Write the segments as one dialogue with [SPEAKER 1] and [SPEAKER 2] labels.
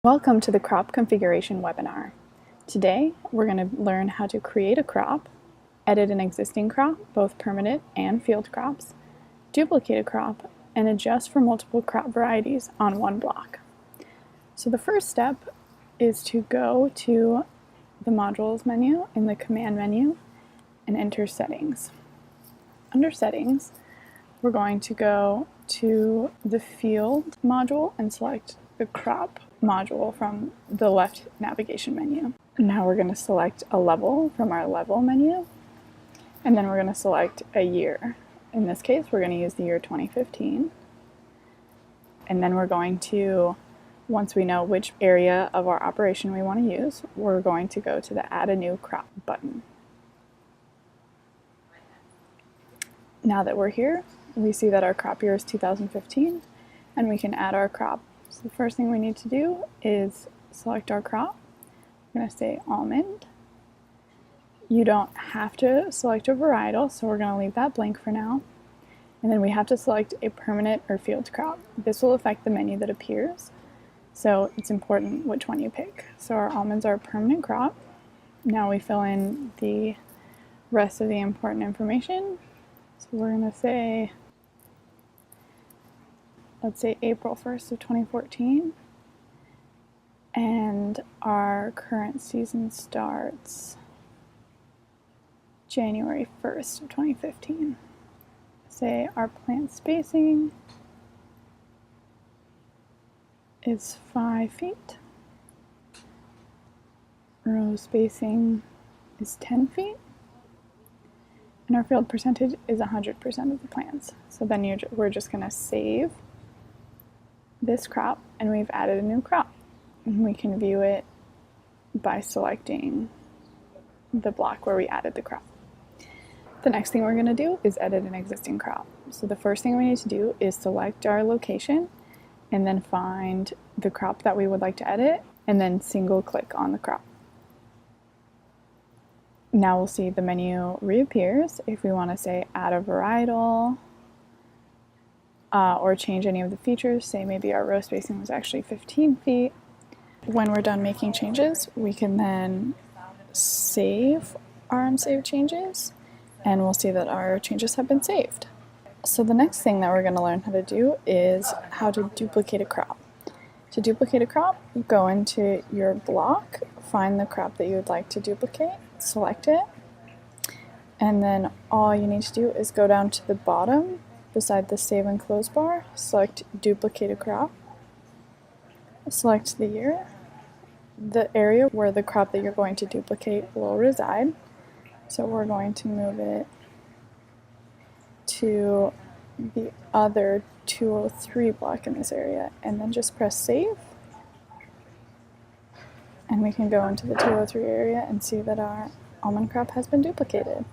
[SPEAKER 1] Welcome to the crop configuration webinar. Today, we're going to learn how to create a crop, edit an existing crop, both permanent and field crops, duplicate a crop, and adjust for multiple crop varieties on one block. So the first step is to go to the modules menu in the command menu and enter settings. Under settings, we're going to go to the field module and select the crop module from the left navigation menu. Now we're going to select a level from our level menu, and then we're going to select a year. In this case, we're going to use the year 2015. And then we're going to, once we know which area of our operation we want to use, we're going to go to the Add a New Crop button. Now that we're here, we see that our crop year is 2015, and we can add our crop. So the first thing we need to do is select our crop. I'm going to say almond. You don't have to select a varietal, so we're going to leave that blank for now. And then we have to select a permanent or field crop. This will affect the menu that appears, so it's important which one you pick. So our almonds are a permanent crop. Now we fill in the rest of the important information. So we're going to say, let's say April 1st of 2014, and our current season starts January 1st of 2015. Say our plant spacing is 5 feet, row spacing is 10 feet, and our field percentage is 100% of the plants. So then we're just going to save this crop, and we've added a new crop. And we can view it by selecting the block where we added the crop. The next thing we're going to do is edit an existing crop. So the first thing we need to do is select our location and then find the crop that we would like to edit, and then single click on the crop. Now we'll see the menu reappears if we want to say add a varietal, or change any of the features. Say maybe our row spacing was actually 15 feet. When we're done making changes, we can then save our unsaved changes, and we'll see that our changes have been saved. So the next thing that we're going to learn how to do is how to duplicate a crop. To duplicate a crop, go into your block, find the crop that you would like to duplicate, select it, and then all you need to do is go down to the bottom beside the Save and Close bar, select Duplicate a Crop, select the year, the area where the crop that you're going to duplicate will reside. So we're going to move it to the other 203 block in this area, and then just press Save. And we can go into the 203 area and see that our almond crop has been duplicated.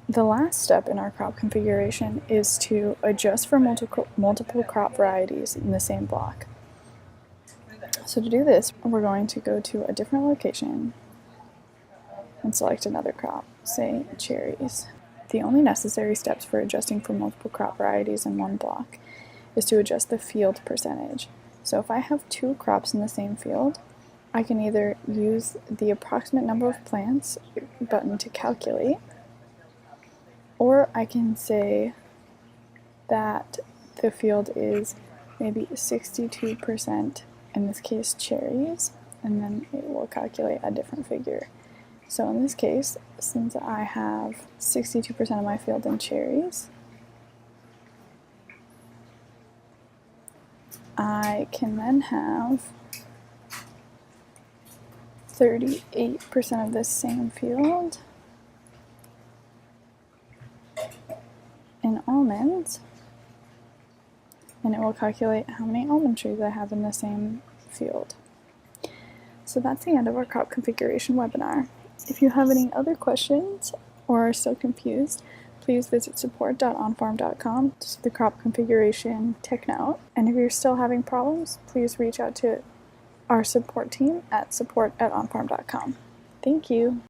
[SPEAKER 1] The last step in our crop configuration is to adjust for multiple crop varieties in the same block. So to do this, we're going to go to a different location and select another crop, say cherries. The only necessary steps for adjusting for multiple crop varieties in one block is to adjust the field percentage. So if I have 2 crops in the same field, I can either use the approximate number of plants button to calculate, or I can say that the field is maybe 62%, in this case cherries, and then it will calculate a different figure. So in this case, since I have 62% of my field in cherries, I can then have 38% of this same field in almonds, and it will calculate how many almond trees I have in the same field. So that's the end of our crop configuration webinar. If you have any other questions or are still confused, please visit support.onfarm.com to see the crop configuration tech note. And if you're still having problems, please reach out to our support team at support@onfarm.com. Thank you.